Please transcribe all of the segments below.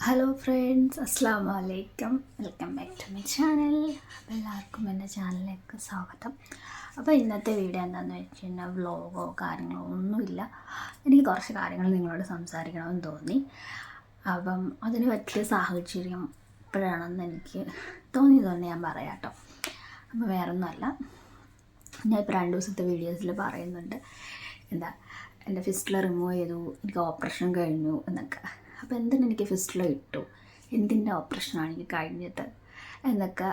Hello friends, അസ്സാം വലൈക്കും. Welcome back to my channel. അപ്പോൾ എല്ലാവർക്കും എൻ്റെ ചാനലിലേക്ക് സ്വാഗതം. അപ്പോൾ ഇന്നത്തെ വീഡിയോ എന്താണെന്ന് വെച്ച് കഴിഞ്ഞാൽ വ്ളോഗോ കാര്യങ്ങളോ ഒന്നുമില്ല. എനിക്ക് കുറച്ച് കാര്യങ്ങൾ നിങ്ങളോട് സംസാരിക്കണമെന്ന് തോന്നി. അപ്പം അതിന് പറ്റിയ സാഹചര്യം ഇപ്പോഴാണെന്ന് എനിക്ക് തോന്നിയതുകൊണ്ട് ഞാൻ പറയാം കേട്ടോ. അപ്പോൾ വേറൊന്നുമല്ല, ഞാൻ ഇപ്പോൾ 2 ദിവസത്തെ വീഡിയോസിൽ പറയുന്നുണ്ട് എൻ്റെ ഫിസ്റ്റുല റിമൂവ് ചെയ്തു, എനിക്ക് ഓപ്പറേഷൻ കഴിഞ്ഞു എന്നൊക്കെ. അപ്പോൾ എന്തിന് എനിക്ക് ഫിസ്റ്റുല ഇട്ടു, എന്തിൻ്റെ ഓപ്പറേഷനാണ് എനിക്ക് കഴിഞ്ഞത് എന്നൊക്കെ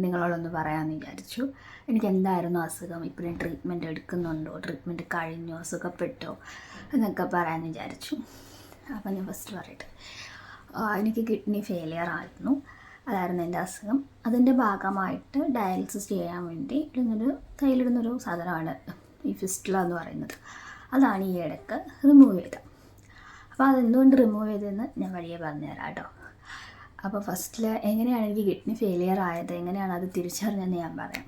നിങ്ങളോടൊന്ന് പറയാമെന്ന് വിചാരിച്ചു. എനിക്ക് എന്തായിരുന്നു അസുഖം, ഇപ്പോഴും ട്രീറ്റ്മെൻറ്റ് എടുക്കുന്നുണ്ടോ, ട്രീറ്റ്മെൻറ്റ് കഴിഞ്ഞോ, സുഖപ്പെട്ടോ എന്നൊക്കെ പറയാമെന്ന് വിചാരിച്ചു. അപ്പോൾ ഞാൻ ഫസ്റ്റ് പറയട്ടെ, എനിക്ക് കിഡ്നി ഫെയിലിയർ ആയിരുന്നു. അതായിരുന്നു എൻ്റെ അസുഖം. അതിൻ്റെ ഭാഗമായിട്ട് ഡയാലിസിസ് ചെയ്യാൻ വേണ്ടി കയ്യിലിടുന്നൊരു സാധനമാണ് ഈ ഫിസ്റ്റുല എന്ന് പറയുന്നത്. അതാണ് ഈ ഇടയ്ക്ക് റിമൂവ് ചെയ്തത്. അപ്പോൾ അതെന്തുകൊണ്ട് റിമൂവ് ചെയ്തതെന്ന് ഞാൻ വഴിയെ പറഞ്ഞുതരാം കേട്ടോ. അപ്പോൾ ഫസ്റ്റിൽ എങ്ങനെയാണ് എനിക്ക് കിഡ്നി ഫെയിലിയർ ആയത്, എങ്ങനെയാണ് അത് തിരിച്ചറിഞ്ഞതെന്ന് ഞാൻ പറയാം.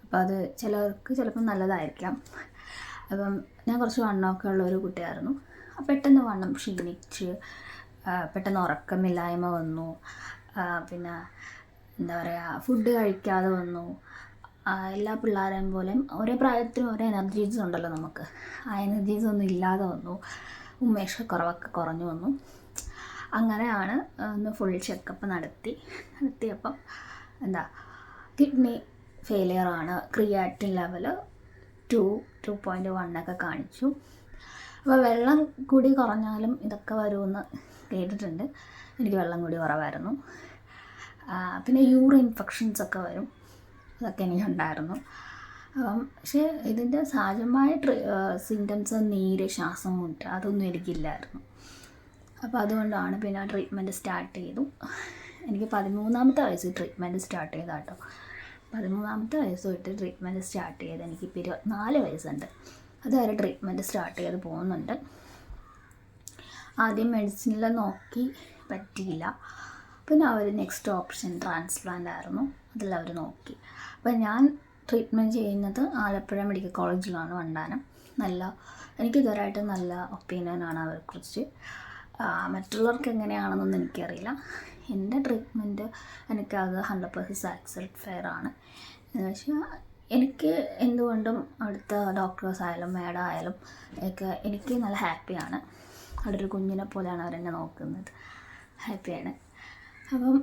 അപ്പോൾ അത് ചിലർക്ക് ചിലപ്പം നല്ലതായിരിക്കാം. അപ്പം ഞാൻ കുറച്ച് വണ്ണമൊക്കെ ഉള്ളൊരു കുട്ടിയായിരുന്നു. പെട്ടെന്ന് വണ്ണം ക്ഷീണിച്ച് പെട്ടെന്ന് ഉറക്കമില്ലായ്മ വന്നു. പിന്നെ എന്താ പറയുക, ഫുഡ് കഴിക്കാതെ വന്നു. എല്ലാ പിള്ളേരെയും പോലെയും ഒരേ പ്രായത്തിനും ഒരേ എനർജീസ് ഉണ്ടല്ലോ നമുക്ക്. ആ എനർജീസ് ഒന്നും ഇല്ലാതെ വന്നു. ഉന്മേഷക്കുറവൊക്കെ കുറഞ്ഞു വന്നു. അങ്ങനെയാണ് ഒന്ന് ഫുൾ ചെക്കപ്പ് നടത്തിയപ്പം കിഡ്നി ഫെയിലിയറാണ്. ക്രിയാറ്റിൻ ലെവൽ 2.1 ഒക്കെ കാണിച്ചു. അപ്പോൾ വെള്ളം കൂടി കുറഞ്ഞാലും ഇതൊക്കെ വരുമെന്ന് കേട്ടിട്ടുണ്ട്. എനിക്ക് വെള്ളം കൂടി കുറവായിരുന്നു. പിന്നെ യൂറിൻ ഇൻഫെക്ഷൻസ് ഒക്കെ വരും, അതൊക്കെ എനിക്കുണ്ടായിരുന്നു. പക്ഷേ ഇതിൻ്റെ സഹജമായ സിംറ്റംസ്, നീര്, ശ്വാസം മുട്ട്, അതൊന്നും എനിക്കില്ലായിരുന്നു. അപ്പോൾ അതുകൊണ്ടാണ് പിന്നെ ട്രീറ്റ്മെൻറ്റ് സ്റ്റാർട്ട് ചെയ്തു. എനിക്ക് 13ാമത്തെ വയസ്സിൽ ട്രീറ്റ്മെൻറ്റ് സ്റ്റാർട്ട് ചെയ്താൽ കേട്ടോ. 13ാമത്തെ വയസ്സ് തൊട്ട് ട്രീറ്റ്മെൻറ്റ് സ്റ്റാർട്ട് ചെയ്ത് എനിക്കിപ്പോൾ 24 വയസ്സുണ്ട്. അതുവരെ ട്രീറ്റ്മെൻറ്റ് സ്റ്റാർട്ട് ചെയ്ത് പോകുന്നുണ്ട്. ആദ്യം മെഡിസിനിൽ നോക്കി പറ്റിയില്ല. പിന്നെ അവർ നെക്സ്റ്റ് ഓപ്ഷൻ ട്രാൻസ്പ്ലാന്റ് ആയിരുന്നു, അതിലവർ നോക്കി. അപ്പോൾ ഞാൻ ട്രീറ്റ്മെൻറ്റ് ചെയ്യുന്നത് ആലപ്പുഴ മെഡിക്കൽ കോളേജിലാണ്, വണ്ടാനം. എനിക്കിതുവരെയായിട്ട് നല്ല ഒപ്പീനിയനാണ് അവരെക്കുറിച്ച്. മറ്റുള്ളവർക്ക് എങ്ങനെയാണെന്നൊന്നും എനിക്കറിയില്ല. എൻ്റെ ട്രീറ്റ്മെൻറ്റ് എനിക്കത് 100% സാറ്റിസ്ഫൈഡ് ആണ്. എന്ന് വെച്ചാൽ എനിക്ക് എന്തുകൊണ്ടും അവിടുത്തെ ഡോക്ടേഴ്സ് ആയാലും മാഡം ആയാലും ഒക്കെ എനിക്ക് നല്ല ഹാപ്പിയാണ്. അവിടെ ഒരു കുഞ്ഞിനെ പോലെയാണ് അവരെന്നെ നോക്കുന്നത്. ഹാപ്പിയാണ്. അപ്പം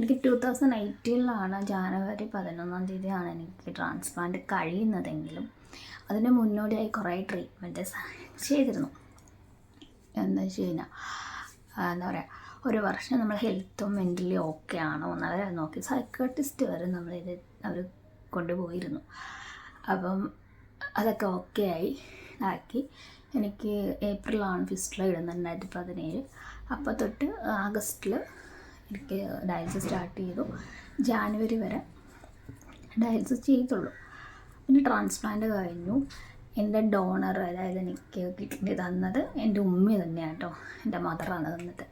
എനിക്ക് 2018 ജാനുവരി 11 എനിക്ക് ട്രാൻസ്പ്ലാന്റ് കഴിയുന്നതെങ്കിലും അതിന് മുന്നോടിയായി കുറേ ട്രീറ്റ്മെൻറ്റ് ചെയ്തിരുന്നു. എന്താ വെച്ച് കഴിഞ്ഞാൽ എന്താ പറയുക, ഒരു വർഷം നമ്മൾ ഹെൽത്തും മെൻ്റലി ഓക്കെ ആണോ എന്ന് അവരെ നോക്കി സൈക്കാട്രിസ്റ്റ് വരെ അവർ കൊണ്ടുപോയിരുന്നു. അപ്പം അതൊക്കെ ഓക്കെ ആക്കി. എനിക്ക് ഏപ്രിലാണ് ഫിസ്റ്റുല ഇടുന്നത്, 2017. അപ്പോൾ തൊട്ട് ആഗസ്റ്റിൽ എനിക്ക് ഡയാലിസിസ് സ്റ്റാർട്ട് ചെയ്തു. ജാനുവരി വരെ ഡയാലിസിസ് ചെയ്തുള്ളൂ. പിന്നെ ട്രാൻസ്പ്ലാന്റ് കഴിഞ്ഞു. എൻ്റെ ഡോണർ, അതായത് എനിക്ക് കിഡ്നി തന്നത് എൻ്റെ ഉമ്മ തന്നെയാണ് കേട്ടോ. എൻ്റെ മദറാണ് തന്നത്.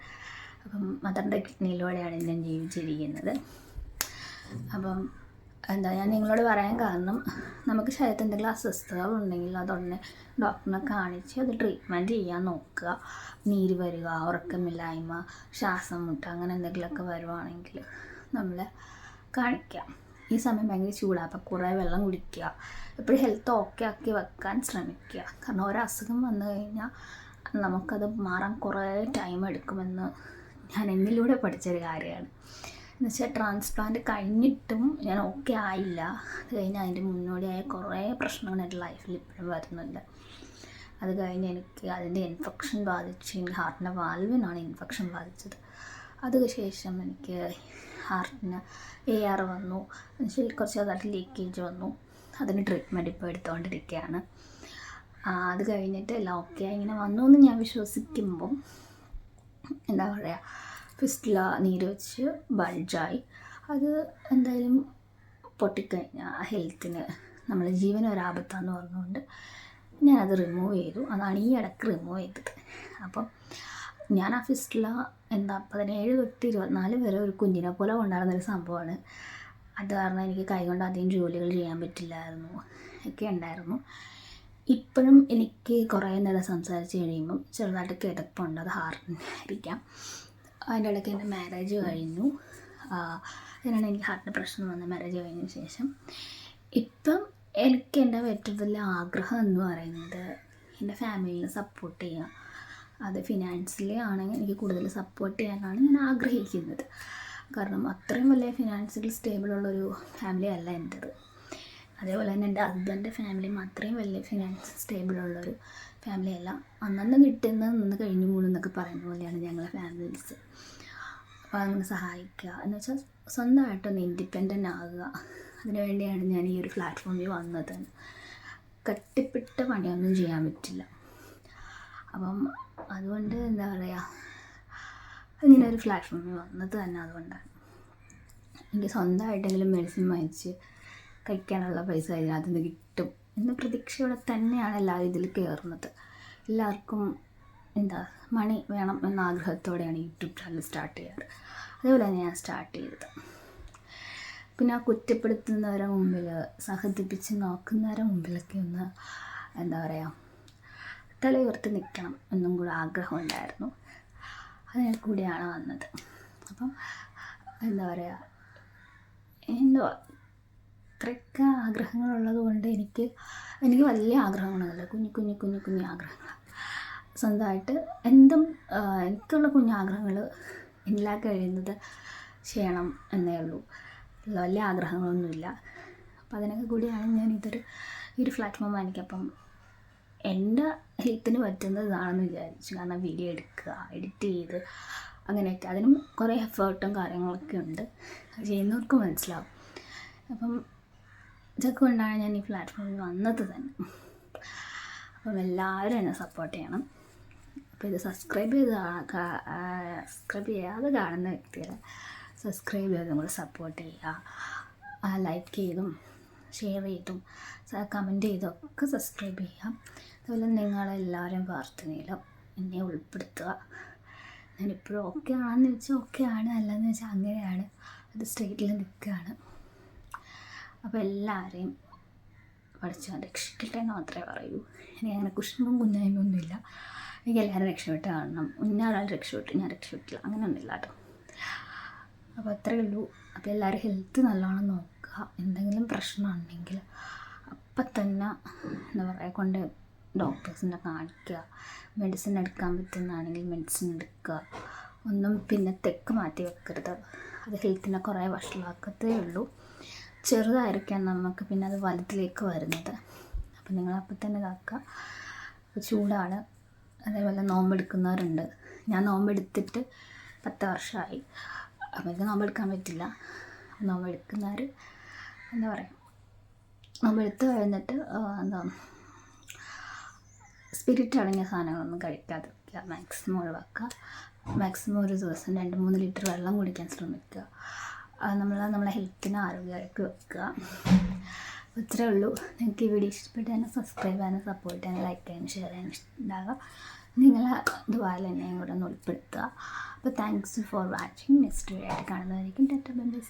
അപ്പം മദറിൻ്റെ കിഡ്നിയിലൂടെയാണ് ഞാൻ ജീവിച്ചിരിക്കുന്നത്. അപ്പം ഞാൻ നിങ്ങളോട് പറയാൻ കാരണം, നമുക്ക് ശരീരത്തിൽ എന്തെങ്കിലും അസ്വസ്ഥതകളുണ്ടെങ്കിൽ അതുടനെ ഡോക്ടറിനെ കാണിച്ച് അത് ട്രീറ്റ്മെൻറ്റ് ചെയ്യാൻ നോക്കുക. നീര് വരിക, ഉറക്കമില്ലായ്മ, ശ്വാസം മുട്ട, അങ്ങനെ എന്തെങ്കിലുമൊക്കെ വരുവാണെങ്കിൽ നമ്മൾ കാണിക്കുക. ഈ സമയം ഭയങ്കര ചൂടാണ്, അപ്പോൾ കുറേ വെള്ളം കുടിക്കുക. എപ്പോഴും ഹെൽത്ത് ഓക്കെ ആക്കി വെക്കാൻ ശ്രമിക്കുക. കാരണം ഓരോ അസുഖം വന്നു കഴിഞ്ഞാൽ നമുക്കത് മാറാൻ കുറേ ടൈം എടുക്കുമെന്ന് ഞാൻ എന്നിലൂടെ പഠിച്ചൊരു കാര്യമാണ്. എന്നുവെച്ചാൽ ട്രാൻസ്പ്ലാന്റ് കഴിഞ്ഞിട്ടും ഞാൻ ഓക്കെ ആയില്ല. അത് കഴിഞ്ഞ് അതിൻ്റെ മുന്നോടിയായ കുറേ പ്രശ്നങ്ങൾ എൻ്റെ ലൈഫിൽ ഇപ്പോഴും വരുന്നുണ്ട്. അത് കഴിഞ്ഞ് എനിക്ക് അതിൻ്റെ ഇൻഫെക്ഷൻ ബാധിച്ചു. എനിക്ക് ഹാർട്ടിൻ്റെ വാൽവിനാണ് ഇൻഫെക്ഷൻ ബാധിച്ചത്. അതിനുശേഷം എനിക്ക് ഹാർട്ടിന് AR വന്നു. എന്നുവെച്ചാൽ കുറച്ച് അതായിട്ട് ലീക്കേജ് വന്നു. അതിന് ട്രീറ്റ്മെൻറ്റ് ഇപ്പോൾ എടുത്തുകൊണ്ടിരിക്കുകയാണ്. അത് കഴിഞ്ഞിട്ട് എല്ലാം ഓക്കെ ഇങ്ങനെ വന്നു എന്ന് ഞാൻ വിശ്വസിക്കുമ്പം എന്താ പറയുക, ഫിസ്റ്റുല നീര് വെച്ച് ബൾജായി. അത് എന്തായാലും പൊട്ടിക്കഴിഞ്ഞാൽ ഹെൽത്തിന്, നമ്മളെ ജീവന് ഒരാപത്താന്ന് പറഞ്ഞുകൊണ്ട് ഞാനത് റിമൂവ് ചെയ്തു. അതാണ് ഈ ഇടയ്ക്ക് റിമൂവ് ചെയ്തത്. അപ്പം ഞാൻ ആ ഫിസ്റ്റുല 17 തൊട്ട് 24 വരെ ഒരു കുഞ്ഞിനെ പോലെ കൊണ്ടാടുന്നൊരു സംഭവമാണ്. അത് കാരണം എനിക്ക് കൈകൊണ്ട് അധികം ജോലികൾ ചെയ്യാൻ പറ്റില്ലായിരുന്നു, ഒക്കെ ഉണ്ടായിരുന്നു. ഇപ്പോഴും എനിക്ക് കുറേ നേരം സംസാരിച്ച് കഴിയുമ്പം ചെറുതായിട്ട് കിടപ്പുണ്ട്. അത് ഹാർട്ടിനായിരിക്കാം. അതിൻ്റെ ഇടയ്ക്ക് എൻ്റെ മാരേജ് കഴിഞ്ഞു. അതിനാണ് എനിക്ക് ഹാർട്ടിൻ്റെ പ്രശ്നം വന്നത് മാരേജ് കഴിഞ്ഞ ശേഷം. ഇപ്പം എനിക്ക് എൻ്റെ ഏറ്റവും വലിയ ആഗ്രഹം എന്ന് പറയുന്നത് എൻ്റെ ഫാമിലിനെ സപ്പോർട്ട് ചെയ്യുക. അത് ഫിനാൻഷ്യലി ആണെങ്കിൽ എനിക്ക് കൂടുതൽ സപ്പോർട്ട് ചെയ്യാനാണ് ഞാൻ ആഗ്രഹിക്കുന്നത്. കാരണം അത്രയും വലിയ ഫിനാൻഷ്യലി സ്റ്റേബിളുള്ളൊരു ഫാമിലി അല്ല എൻ്റേത്. അതേപോലെ തന്നെ എൻ്റെ ഹസ്ബൻഡിൻ്റെ ഫാമിലിയും അത്രയും വലിയ ഫിനാൻഷ്യൽ സ്റ്റേബിളുള്ളൊരു ഫാമിലി അല്ല. അന്നന്ന് കിട്ടുന്നത് നിന്ന് കഴിഞ്ഞു പോകുന്നൊക്കെ പറയുന്ന പോലെയാണ് ഞങ്ങളെ ഫാമിലീസ്. അപ്പോൾ അങ്ങനെ സഹായിക്കുക എന്ന് വെച്ചാൽ സ്വന്തമായിട്ടൊന്ന് ഇൻഡിപെൻഡൻ്റ് ആകുക. അതിനുവേണ്ടിയാണ് ഞാൻ ഈ ഒരു പ്ലാറ്റ്ഫോമിൽ വന്നത്. കട്ടിപ്പിട്ട പണിയൊന്നും ചെയ്യാൻ പറ്റില്ല. അപ്പം അതുകൊണ്ട് എന്താ പറയുക, ഇങ്ങനെ ഒരു പ്ലാറ്റ്ഫോമിൽ വന്നത് തന്നെ അതുകൊണ്ടാണ്. എനിക്ക് സ്വന്തമായിട്ടെങ്കിലും മെഡിസിൻ വാങ്ങിച്ച് കഴിക്കാനുള്ള പൈസ അതിനകത്ത് നിന്ന് കിട്ടും എന്ന പ്രതീക്ഷയോടെ തന്നെയാണ് എല്ലാവരും ഇതിൽ കയറുന്നത്. എല്ലാവർക്കും എന്താ മണി വേണം എന്ന ആഗ്രഹത്തോടെയാണ് യൂട്യൂബ് ചാനൽ സ്റ്റാർട്ട് ചെയ്യാറ്. അതേപോലെ തന്നെ ഞാൻ സ്റ്റാർട്ട് ചെയ്തത്. പിന്നെ ആ കുറ്റപ്പെടുത്തുന്നവരുടെ മുമ്പിൽ, സഹതിപ്പിച്ച് നോക്കുന്നവരുടെ മുമ്പിലൊക്കെ ഒന്ന് എന്താ പറയുക, തലയുയർത്തി നിൽക്കണം എന്നും കൂടെ ആഗ്രഹമുണ്ടായിരുന്നു. അതിനെ കൂടിയാണ് വന്നത്. അപ്പം എന്താ പറയുക, എന്തോ ഇത്രയൊക്കെ ആഗ്രഹങ്ങളുള്ളത് കൊണ്ട് എനിക്ക് വലിയ ആഗ്രഹങ്ങളൊന്നുമില്ല. കുഞ്ഞു ആഗ്രഹങ്ങൾ. സ്വന്തമായിട്ട് എന്തും എനിക്കുള്ള കുഞ്ഞാഗ്രഹങ്ങൾ എല്ലാ കഴിയുന്നത് ചെയ്യണം എന്നേ ഉള്ളൂ. വലിയ ആഗ്രഹങ്ങളൊന്നുമില്ല. അപ്പം അതിനൊക്കെ കൂടിയാണ് ഞാൻ ഈ ഒരു പ്ലാറ്റ്ഫോം എനിക്കപ്പം എൻ്റെ ഹെൽത്തിന് പറ്റുന്നത് ഇതാണെന്ന് വിചാരിച്ചു. കാരണം വീഡിയോ എടുക്കുക, എഡിറ്റ് ചെയ്ത് അങ്ങനെയൊക്കെ അതിനും കുറേ എഫേർട്ടും കാര്യങ്ങളൊക്കെ ഉണ്ട്. അത് ചെയ്യുന്നവർക്ക് മനസ്സിലാവും. അപ്പം ഇതൊക്കെ കൊണ്ടാണ് ഞാൻ ഈ പ്ലാറ്റ്ഫോമിൽ വന്നത് തന്നെ. അപ്പം എല്ലാവരും എന്നെ സപ്പോർട്ട് ചെയ്യണം. അപ്പോൾ ഇത് സബ്സ്ക്രൈബ് ചെയ്യാതെ കാണുന്ന വ്യക്തികളെ സബ്സ്ക്രൈബ് ചെയ്ത് നമ്മൾ സപ്പോർട്ട് ചെയ്യുക. ലൈക്ക് ചെയ്തും ഷെയർ ചെയ്തും കമൻറ്റ് ചെയ്തും ഒക്കെ സബ്സ്ക്രൈബ് ചെയ്യാം. അതുപോലെ നിങ്ങളെല്ലാവരും പ്രാർത്ഥനയിലും എന്നെ ഉൾപ്പെടുത്തുക. ഞാനിപ്പോഴും ഓക്കെ ആണെന്ന് വെച്ചാൽ ഓക്കെ ആണ്, അല്ലെന്ന് വെച്ചാൽ അങ്ങനെയാണ്. അത് സ്ട്രേറ്റിൽ നിൽക്കുകയാണ്. അപ്പോൾ എല്ലാവരെയും പഠിച്ചാൽ രക്ഷിക്കട്ടെ എന്ന് മാത്രമേ പറയൂ. എനിക്ക് അങ്ങനെ കുഷ്ണവും കുഞ്ഞായ്മയൊന്നുമില്ല. എനിക്ക് എല്ലാവരും രക്ഷപ്പെട്ട് കാണണം. ഇന്നൊരാൾ രക്ഷപ്പെട്ടു ഞാൻ രക്ഷപ്പെട്ടില്ല അങ്ങനെയൊന്നുമില്ല കേട്ടോ. അപ്പോൾ അത്രയേ ഉള്ളൂ. അപ്പോൾ എല്ലാവരും ഹെൽത്ത് നല്ലോണം നോക്കുക. എന്തെങ്കിലും പ്രശ്നമുണ്ടെങ്കിൽ അപ്പം തന്നെ എന്താ പറയുക കൊണ്ട് ഡോക്ടേഴ്സിനെ കാണിക്കുക. മെഡിസിൻ എടുക്കാൻ പറ്റുന്നതാണെങ്കിൽ മെഡിസിൻ എടുക്കുക. ഒന്നും പിന്നെ തെക്ക് മാറ്റി വെക്കരുത്. അത് ഹെൽത്തിനെ കുറേ വഷളാക്കത്തേ ഉള്ളൂ. ചെറുതായിരിക്കാം നമുക്ക് പിന്നെ അത് വലുതിലേക്ക് വരുന്നത്. അപ്പം നിങ്ങളപ്പം തന്നെ ഇതാക്കുക. അപ്പോൾ ചൂടാണ്. അതേപോലെ നോമ്പെടുക്കുന്നവരുണ്ട്. ഞാൻ നോമ്പെടുത്തിട്ട് 10 വർഷമായി. അപ്പോൾ എനിക്ക് നോമ്പെടുക്കാൻ പറ്റില്ല. നോമ്പെടുക്കുന്നവർ എന്താ പറയുക, നോമ്പെടുത്ത് കഴിഞ്ഞിട്ട് എന്താ സ്പിരിറ്റ് അടങ്ങിയ സാധനങ്ങളൊന്നും കഴിക്കാതിരിക്കുക. മാക്സിമം ഒഴിവാക്കുക. മാക്സിമം ഒരു ദിവസം 2-3 ലിറ്റർ വെള്ളം കുടിക്കാൻ ശ്രമിക്കുക. നമ്മളെ ഹെൽത്തിനെ ആരോഗ്യമായിട്ട് വെക്കുക. ഇത്രയേ ഉള്ളൂ. നിങ്ങൾക്ക് ഈ വീഡിയോ ഇഷ്ടപ്പെട്ട് തന്നെ സബ്സ്ക്രൈബ് ചെയ്യാനും സപ്പോർട്ട് ചെയ്യാനും ലൈക്ക് ചെയ്യാനും ഷെയർ ചെയ്യാനും ഉണ്ടാകുക. നിങ്ങളെ ഇതുപോലെ എന്നെയും കൂടെ ഒന്ന് ഉൾപ്പെടുത്തുക. അപ്പോൾ thanks for watching. Next video ആയിട്ട് കാണുന്നതായിരിക്കും. Tata bye bye.